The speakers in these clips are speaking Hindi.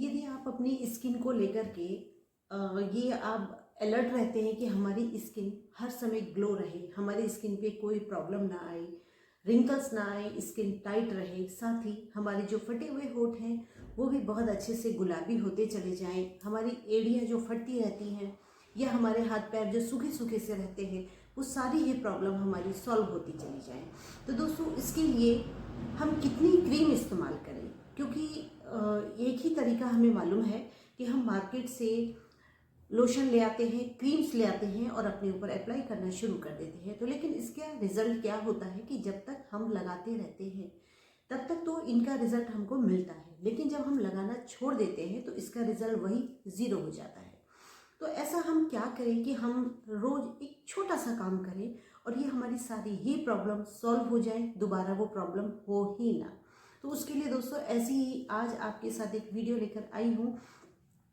यदि आप अपनी स्किन को लेकर के ये आप अलर्ट रहते हैं कि हमारी स्किन हर समय ग्लो रहे, हमारी स्किन पे कोई प्रॉब्लम ना आए, रिंकल्स ना आए, स्किन टाइट रहे, साथ ही हमारे जो फटे हुए होठ हैं वो भी बहुत अच्छे से गुलाबी होते चले जाएं, हमारी एड़ियाँ जो फटती रहती हैं या हमारे हाथ पैर जो सूखे सूखे से रहते हैं वो सारी ही प्रॉब्लम हमारी सॉल्व होती चली जाए। तो दोस्तों इसके लिए हम कितनी क्रीम इस्तेमाल करें, क्योंकि एक ही तरीका हमें मालूम है कि हम मार्केट से लोशन ले आते हैं, क्रीम्स ले आते हैं और अपने ऊपर अप्लाई करना शुरू कर देते हैं। तो लेकिन इसका रिजल्ट क्या होता है कि जब तक हम लगाते रहते हैं तब तक तो इनका रिजल्ट हमको मिलता है, लेकिन जब हम लगाना छोड़ देते हैं तो इसका रिजल्ट वही ज़ीरो हो जाता है। तो ऐसा हम क्या करें कि हम रोज़ एक छोटा सा काम करें और ये हमारी सारी ही प्रॉब्लम सॉल्व हो जाए, दोबारा वो प्रॉब्लम हो ही ना। तो उसके लिए दोस्तों ऐसी ही आज आपके साथ एक वीडियो लेकर आई हूँ।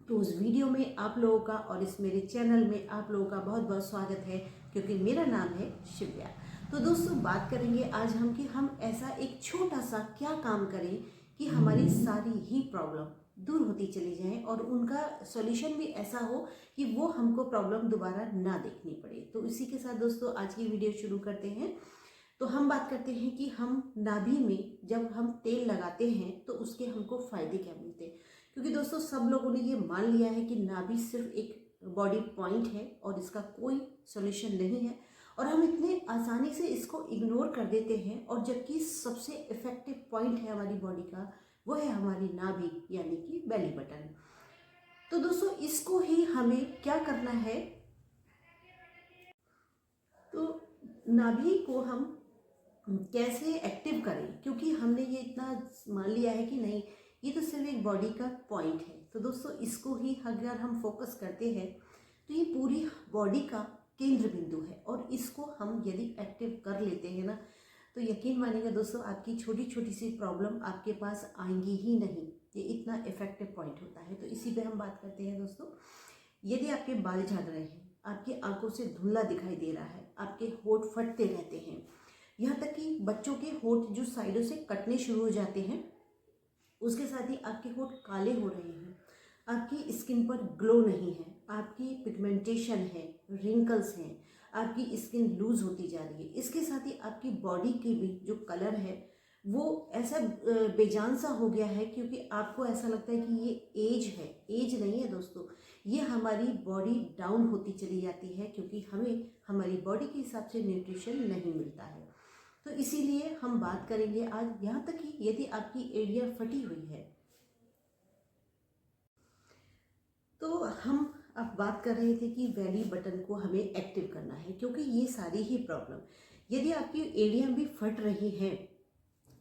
तो उस वीडियो में आप लोगों का और इस मेरे चैनल में आप लोगों का बहुत बहुत स्वागत है, क्योंकि मेरा नाम है शिव्या। तो दोस्तों बात करेंगे आज हम कि हम ऐसा एक छोटा सा क्या काम करें कि हमारी सारी ही प्रॉब्लम दूर होती चली जाए और उनका सॉल्यूशन भी ऐसा हो कि वो हमको प्रॉब्लम दोबारा ना देखनी पड़े। तो इसी के साथ दोस्तों आज की वीडियो शुरू करते हैं। तो हम बात करते हैं कि हम नाभि में जब हम तेल लगाते हैं तो उसके हमको फ़ायदे क्या मिलते हैं, क्योंकि दोस्तों सब लोगों ने ये मान लिया है कि नाभि सिर्फ एक बॉडी पॉइंट है और इसका कोई सॉल्यूशन नहीं है, और हम इतने आसानी से इसको इग्नोर कर देते हैं। और जबकि सबसे इफेक्टिव पॉइंट है हमारी बॉडी का वो है हमारी नाभि यानी कि बेली बटन। तो दोस्तों इसको ही हमें क्या करना है, तो नाभि को हम कैसे एक्टिव करें, क्योंकि हमने ये इतना मान लिया है कि नहीं ये तो सिर्फ एक बॉडी का पॉइंट है। तो दोस्तों इसको ही अगर हम फोकस करते हैं तो ये पूरी बॉडी का केंद्र बिंदु है, और इसको हम यदि एक्टिव कर लेते हैं ना तो यकीन मानिएगा दोस्तों आपकी छोटी छोटी सी प्रॉब्लम आपके पास आएंगी ही नहीं। ये इतना इफेक्टिव पॉइंट होता है। तो इसी पे हम बात करते हैं दोस्तों। यदि आपके बाल झड़ रहे हैं, आपकी आंखों से धुंधला दिखाई दे रहा है, आपके होंठ फटते रहते हैं, यहाँ तक कि बच्चों के होंठ जो साइडों से कटने शुरू हो जाते हैं, उसके साथ ही आपके होंठ काले हो रहे हैं, आपकी स्किन पर ग्लो नहीं है, आपकी पिगमेंटेशन है, रिंकल्स हैं, आपकी स्किन लूज होती जा रही है, इसके साथ ही आपकी बॉडी के भी जो कलर है वो ऐसा बेजान सा हो गया है, क्योंकि आपको ऐसा लगता है कि ये एज है। एज नहीं है दोस्तों, ये हमारी बॉडी डाउन होती चली जाती है, क्योंकि हमें हमारी बॉडी के हिसाब से न्यूट्रिशन नहीं मिलता है। तो इसीलिए हम बात करेंगे आज यहाँ तक कि यदि आपकी एड़ियाँ फटी हुई है, तो हम अब बात कर रहे थे कि बेली बटन को हमें एक्टिव करना है, क्योंकि ये सारी ही प्रॉब्लम, यदि आपकी एड़ियाँ भी फट रही हैं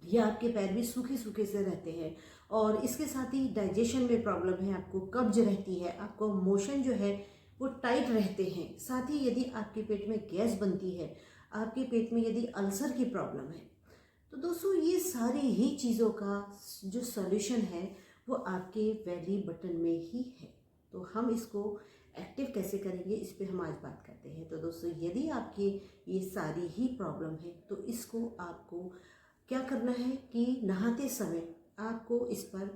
या आपके पैर भी सूखे सूखे से रहते हैं और इसके साथ ही डाइजेशन में प्रॉब्लम है, आपको कब्ज रहती है, आपको मोशन जो है वो टाइट रहते हैं, साथ ही यदि आपके पेट में गैस बनती है, आपके पेट में यदि अल्सर की प्रॉब्लम है, तो दोस्तों ये सारी ही चीज़ों का जो सॉल्यूशन है वो आपके बेली बटन में ही है। तो हम इसको एक्टिव कैसे करेंगे इस पे हम आज बात करते हैं। तो दोस्तों यदि आपके ये सारी ही प्रॉब्लम है तो इसको आपको क्या करना है कि नहाते समय आपको इस पर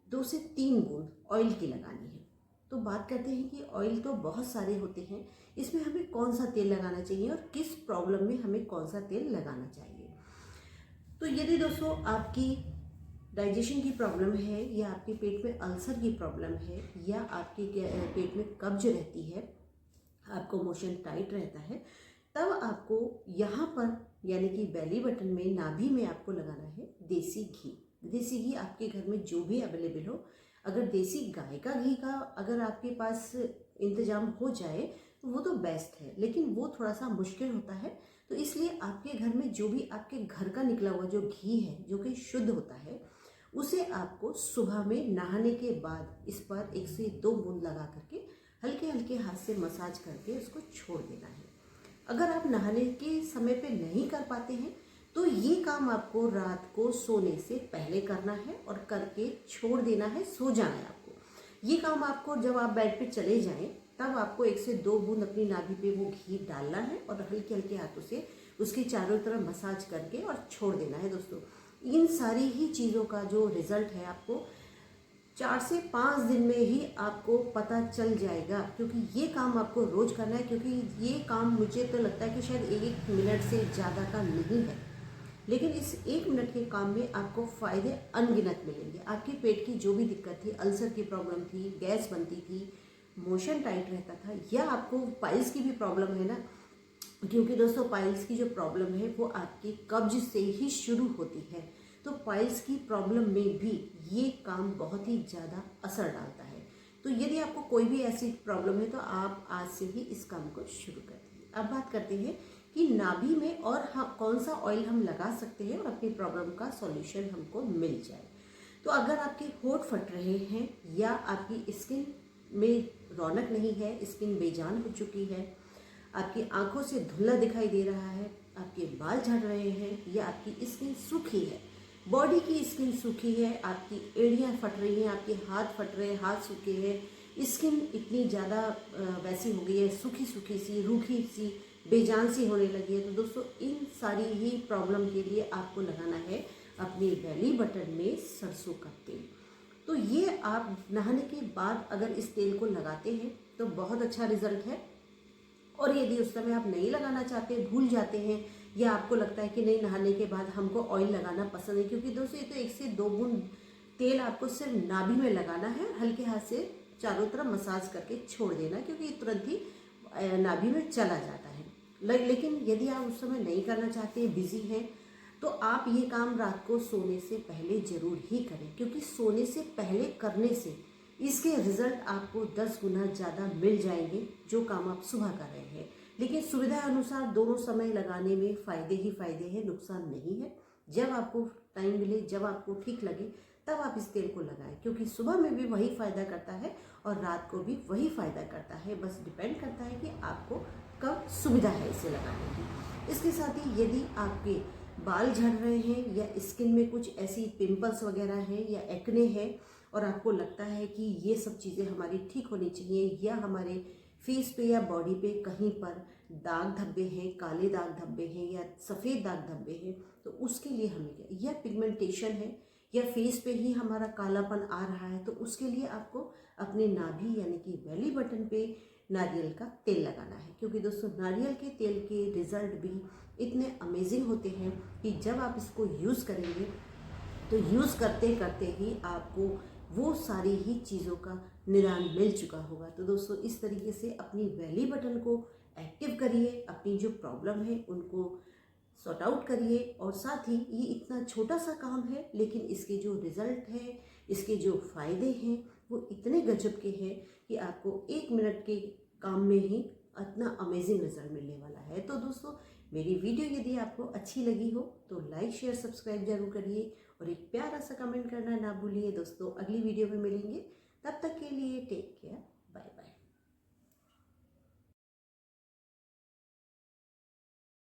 2 से 3 बूंद ऑयल की लगानी है। तो बात करते हैं कि ऑयल तो बहुत सारे होते हैं, इसमें हमें कौन सा तेल लगाना चाहिए और किस प्रॉब्लम में हमें कौन सा तेल लगाना चाहिए। तो यदि दोस्तों आपकी डाइजेशन की प्रॉब्लम है या आपके पेट में अल्सर की प्रॉब्लम है या आपके पेट में कब्ज रहती है, आपको मोशन टाइट रहता है, तब आपको यहाँ पर यानी कि बेली बटन में नाभि में आपको लगाना है देसी घी। देसी घी आपके घर में जो भी अवेलेबल हो, अगर देसी गाय का घी का अगर आपके पास इंतजाम हो जाए तो वो तो बेस्ट है, लेकिन वो थोड़ा सा मुश्किल होता है। तो इसलिए आपके घर में जो भी आपके घर का निकला हुआ जो घी है जो कि शुद्ध होता है, उसे आपको सुबह में नहाने के बाद इस पर 1 से 2 बूंद लगा करके हल्के हल्के हाथ से मसाज करके उसको छोड़ देना है। अगर आप नहाने के समय पे नहीं कर पाते हैं तो ये काम आपको रात को सोने से पहले करना है और करके छोड़ देना है, सो जाना है आपको। ये काम आपको जब आप बेड पे चले जाएं तब आपको 1 से 2 बूंद अपनी नाभि पे वो घी डालना है और हल्के हल्के हाथों से उसके चारों तरफ मसाज करके और छोड़ देना है। दोस्तों इन सारी ही चीज़ों का जो रिजल्ट है आपको 4 से 5 दिन में ही आपको पता चल जाएगा, क्योंकि ये काम आपको रोज़ करना है। क्योंकि ये काम मुझे तो लगता है कि शायद 1 मिनट से ज़्यादा का नहीं है, लेकिन इस 1 मिनट के काम में आपको फ़ायदे अनगिनत मिलेंगे। आपकी पेट की जो भी दिक्कत थी, अल्सर की प्रॉब्लम थी, गैस बनती थी, मोशन टाइट रहता था, या आपको पाइल्स की भी प्रॉब्लम है ना, क्योंकि दोस्तों पाइल्स की जो प्रॉब्लम है वो आपकी कब्ज से ही शुरू होती है। तो पाइल्स की प्रॉब्लम में भी ये काम बहुत ही ज़्यादा असर डालता है। तो यदि आपको कोई भी ऐसी प्रॉब्लम है तो आप आज से ही इस काम को शुरू कर दीजिए। अब बात करते हैं कि नाभि में और कौन सा ऑयल हम लगा सकते हैं और अपनी प्रॉब्लम का सॉल्यूशन हमको मिल जाए। तो अगर आपके होंठ फट रहे हैं, या आपकी स्किन में रौनक नहीं है, स्किन बेजान हो चुकी है, आपकी आंखों से धुंधला दिखाई दे रहा है, आपके बाल झड़ रहे हैं, या आपकी स्किन सूखी है, बॉडी की स्किन सूखी है, आपकी एड़ियाँ फट रही हैं, आपके हाथ फट रहे हैं, हाथ सूखे हैं, स्किन इतनी ज़्यादा वैसी हो गई है, सूखी सूखी सी, रूखी सी, बेजान सी होने लगी है, तो दोस्तों इन सारी ही प्रॉब्लम के लिए आपको लगाना है अपने बेली बटन में सरसों का तेल। तो ये आप नहाने के बाद अगर इस तेल को लगाते हैं तो बहुत अच्छा रिजल्ट है। और यदि उस समय आप नहीं लगाना चाहते, भूल जाते हैं, या आपको लगता है कि नहीं नहाने के बाद हमको ऑयल लगाना पसंद है, क्योंकि दोस्तों ये तो 1 से 2 बूंद तेल आपको सिर्फ नाभि में लगाना है, हल्के हाथ से चारों तरफ मसाज करके छोड़ देना, क्योंकि ये तुरंत ही नाभि में चला जाता है। लेकिन यदि आप उस समय नहीं करना चाहते, बिजी हैं, तो आप ये काम रात को सोने से पहले ज़रूर ही करें, क्योंकि सोने से पहले करने से इसके रिजल्ट आपको 10 गुना ज़्यादा मिल जाएंगे जो काम आप सुबह कर रहे हैं। लेकिन सुविधा अनुसार दोनों समय लगाने में फ़ायदे ही फ़ायदे हैं, नुकसान नहीं है। जब आपको टाइम मिले, जब आपको ठीक लगे, तब आप इस तेल को लगाएं, क्योंकि सुबह में भी वही फ़ायदा करता है और रात को भी वही फ़ायदा करता है। बस डिपेंड करता है कि आपको कब सुविधा है इसे लगाने की। इसके साथ ही यदि आपके बाल झड़ रहे हैं, या स्किन में कुछ ऐसी पिंपल्स वगैरह हैं, या एक्ने है, और आपको लगता है कि ये सब चीज़ें हमारी ठीक होनी चाहिए, या हमारे फेस पे या बॉडी पे कहीं पर दाग धब्बे हैं, काले दाग धब्बे हैं, या सफ़ेद दाग धब्बे हैं, तो उसके लिए हमें क्या, या पिगमेंटेशन है, या फेस पे ही हमारा कालापन आ रहा है, तो उसके लिए आपको अपने नाभि यानी कि बेली बटन पे नारियल का तेल लगाना है। क्योंकि दोस्तों नारियल के तेल के रिजल्ट भी इतने अमेजिंग होते हैं कि जब आप इसको यूज़ करेंगे तो यूज़ करते करते ही आपको वो सारी ही चीज़ों का निदान मिल चुका होगा। तो दोस्तों इस तरीके से अपनी बेली बटन को एक्टिव करिए, अपनी जो प्रॉब्लम है उनको सॉर्ट आउट करिए, और साथ ही ये इतना छोटा सा काम है, लेकिन इसके जो रिज़ल्ट है, इसके जो फ़ायदे हैं वो इतने गजब के हैं कि आपको 1 मिनट के काम में ही इतना अमेजिंग रिजल्ट मिलने वाला है। तो दोस्तों मेरी वीडियो यदि आपको अच्छी लगी हो तो लाइक शेयर सब्सक्राइब जरूर करिए, और एक प्यारा सा कमेंट करना ना भूलिए। दोस्तों अगली वीडियो में मिलेंगे, तब तक के लिए टेक केयर।